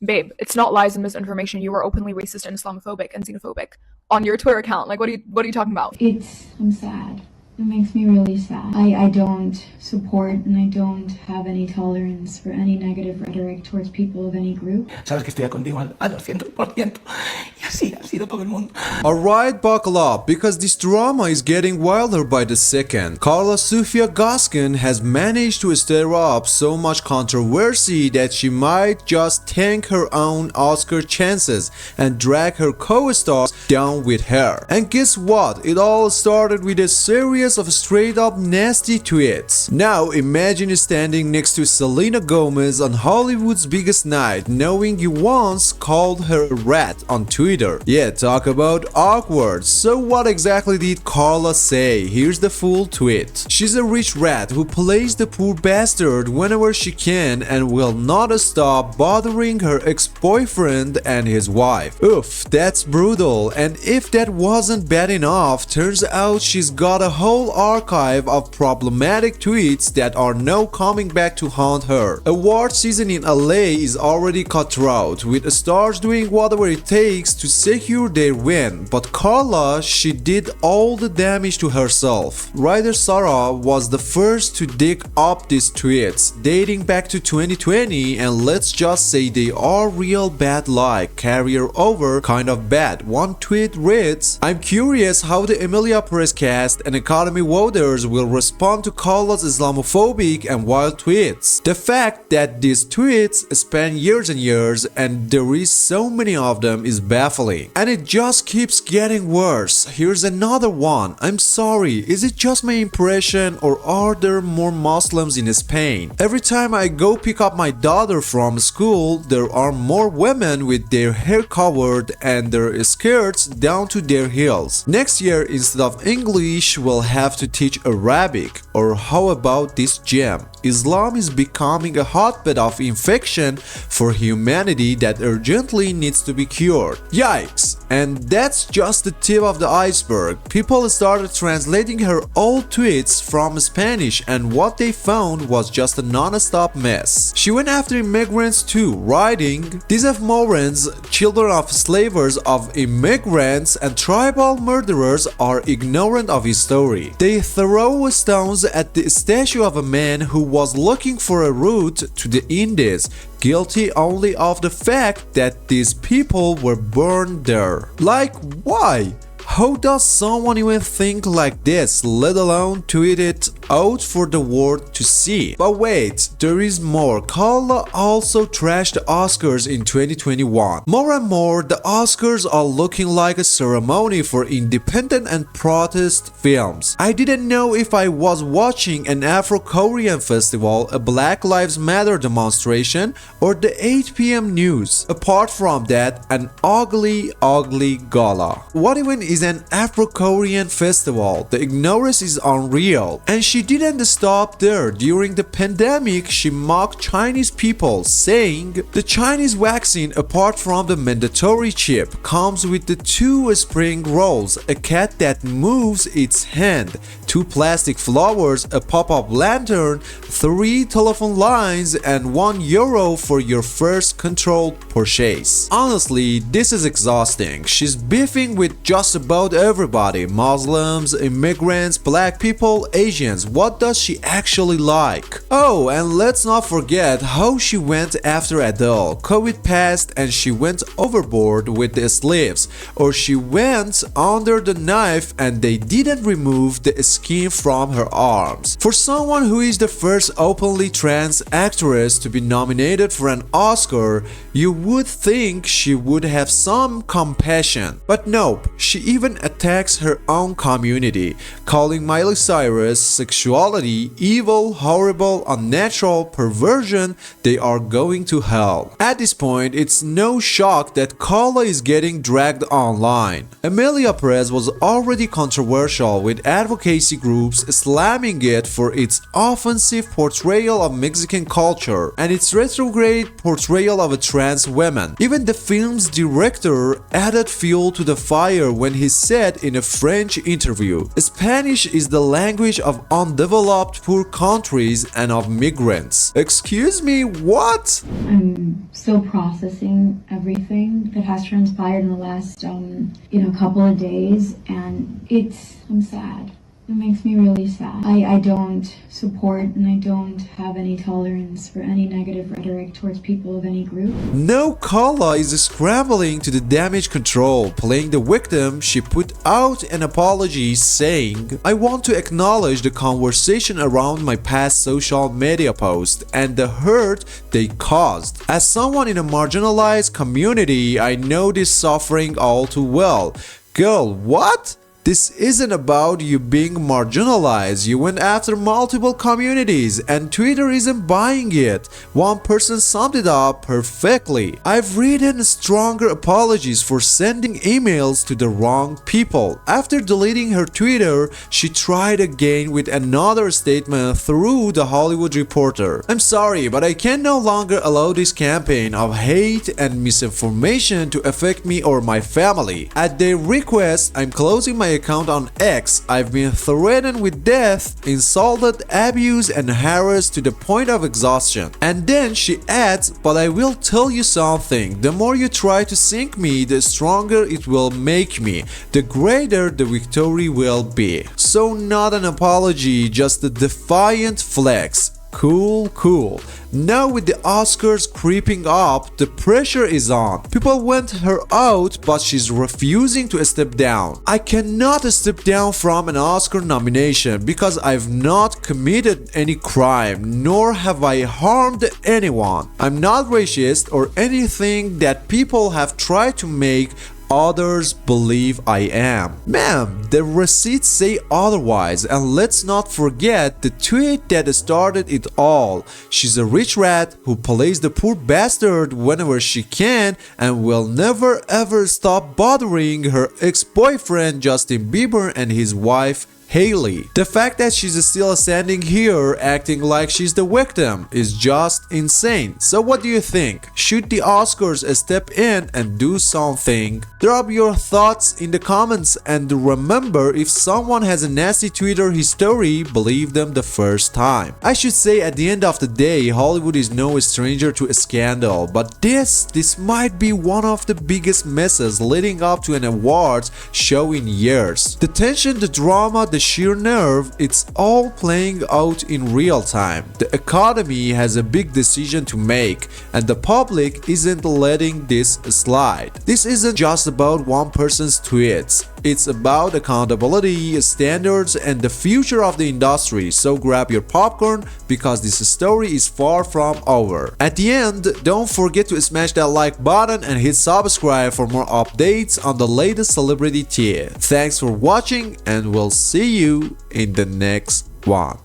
babe, it's not lies and misinformation. You are openly racist and Islamophobic and xenophobic on your Twitter account. Like, what are you talking about? I'm sad. It makes me really sad. I don't support and I don't have any tolerance for any negative rhetoric towards people of any group. Sabes que estoy contigo al 200%. Y así ha sido todo el mundo. Alright, buckle up, because this drama is getting wilder by the second. Karla Sofía Gascón has managed to stir up so much controversy that she might just tank her own Oscar chances and drag her co-stars down with her. And guess what? It all started with a series of straight up nasty tweets. Now imagine standing next to Selena Gomez on Hollywood's biggest night, knowing you once called her a rat on Twitter. Yeah, talk about awkward. So what exactly did Karla say? Here's the full tweet. She's a rich rat who plays the poor bastard whenever she can and will not stop bothering her ex-boyfriend and his wife. Oof, that's brutal. And if that wasn't bad enough, turns out she's got a whole archive of problematic tweets that are now coming back to haunt her. Award season in LA is already cutthroat, with stars doing whatever it takes to secure their win, but Karla, she did all the damage to herself. Writer Sarah was the first to dig up these tweets, dating back to 2020, and let's just say they are real bad, like carrier over kind of bad. One tweet reads, "I'm curious how the Emilia Perez cast and Academy voters will respond to Karla's Islamophobic and wild tweets. The fact that these tweets span years and years and there is so many of them is baffling. And it just keeps getting worse. Here's another one. I'm sorry, is it just my impression or are there more Muslims in Spain? Every time I go pick up my daughter from school, there are more women with their hair covered and their skirts down to their heels. Next year, instead of English, we'll have to teach Arabic. Or how about this gem? Islam is becoming a hotbed of infection for humanity that urgently needs to be cured." Yikes! And that's just the tip of the iceberg. People started translating her old tweets from Spanish and what they found was just a non-stop mess. She went after immigrants too, writing, "These are Morans, children of slavers, of immigrants, and tribal murderers are ignorant of his story. They throw stones at the statue of a man who was looking for a route to the Indies, guilty only of the fact that these people were born there." Like, why? How does someone even think like this, let alone tweet it out for the world to see? But wait, there is more. Karla also trashed the Oscars in 2021. More and more, the Oscars are looking like a ceremony for independent and protest films. I didn't know if I was watching an Afro-Korean festival, a Black Lives Matter demonstration, or the 8 p.m. news. Apart from that, an ugly gala. What even is an Afro-Korean festival? The ignorance is unreal. And she didn't stop there. During the pandemic, she mocked Chinese people, saying, "The Chinese vaccine, apart from the mandatory chip, comes with the 2 spring rolls, a cat that moves its hand, 2 plastic flowers, a pop-up lantern, 3 telephone lines, and €1 for your first controlled purchase." Honestly, this is exhausting. She's beefing with just about everybody. Muslims, immigrants, black people, Asians. What does she actually like? Oh, and let's not forget how she went after Adele. COVID passed and she went overboard with the sleeves. Or she went under the knife and they didn't remove the skin from her arms. For someone who is the first openly trans actress to be nominated for an Oscar, you would think she would have some compassion. But nope, she even attacks her own community, calling Miley Cyrus' sexuality evil, horrible, unnatural, perversion. They are going to hell. At this point, it's no shock that Karla is getting dragged online. Emilia Perez was already controversial, with advocacy groups slamming it for its offensive portrayal of Mexican culture and its retrograde portrayal of a trans woman. Even the film's director added fuel to the fire when he said in a French interview, "Spanish is the language of undeveloped poor countries and of migrants. Excuse me, what? I'm still processing everything that has transpired in the last, couple of days, and I'm sad. It makes me really sad. I don't support and I don't have any tolerance for any negative rhetoric towards people of any group. No, Karla is scrambling to the damage control. Playing the victim, she put out an apology saying, I want to acknowledge the conversation around my past social media post and the hurt they caused. As someone in a marginalized community, I know this suffering all too well. Girl, what? This isn't about you being marginalized. You went after multiple communities and Twitter isn't buying it. One person summed it up perfectly. I've written stronger apologies for sending emails to the wrong people. After deleting her Twitter, she tried again with another statement through The Hollywood Reporter. I'm sorry, but I can no longer allow this campaign of hate and misinformation to affect me or my family. At their request, I'm closing my account on X. I've been threatened with death, insulted, abused, and harassed to the point of exhaustion. And then she adds, but I will tell you something. The more you try to sink me, the stronger it will make me. The greater the victory will be. So not an apology, just a defiant flex. Cool. Now with the Oscars creeping up, the pressure is on. People want her out, but she's refusing to step down. I cannot step down from an Oscar nomination because I've not committed any crime, nor have I harmed anyone. I'm not racist or anything that people have tried to make others believe I am. Ma'am, the receipts say otherwise, and let's not forget the tweet that started it all. She's a rich rat who plays the poor bastard whenever she can and will never ever stop bothering her ex-boyfriend Justin Bieber and his wife Hailey. The fact that she's still standing here acting like she's the victim is just insane. So what do you think? Should the Oscars step in and do something? Drop your thoughts in the comments, and remember, if someone has a nasty Twitter history, believe them the first time. I should say, at the end of the day, Hollywood is no stranger to a scandal, but this might be one of the biggest messes leading up to an awards show in years. The tension, the drama, the sheer nerve, it's all playing out in real time. The Academy has a big decision to make, and the public isn't letting this slide. This isn't just about one person's tweets. It's about accountability, standards, and the future of the industry. So grab your popcorn because this story is far from over. At the end, don't forget to smash that like button and hit subscribe for more updates on the latest celebrity tea. Thanks for watching, and we'll see you in the next one.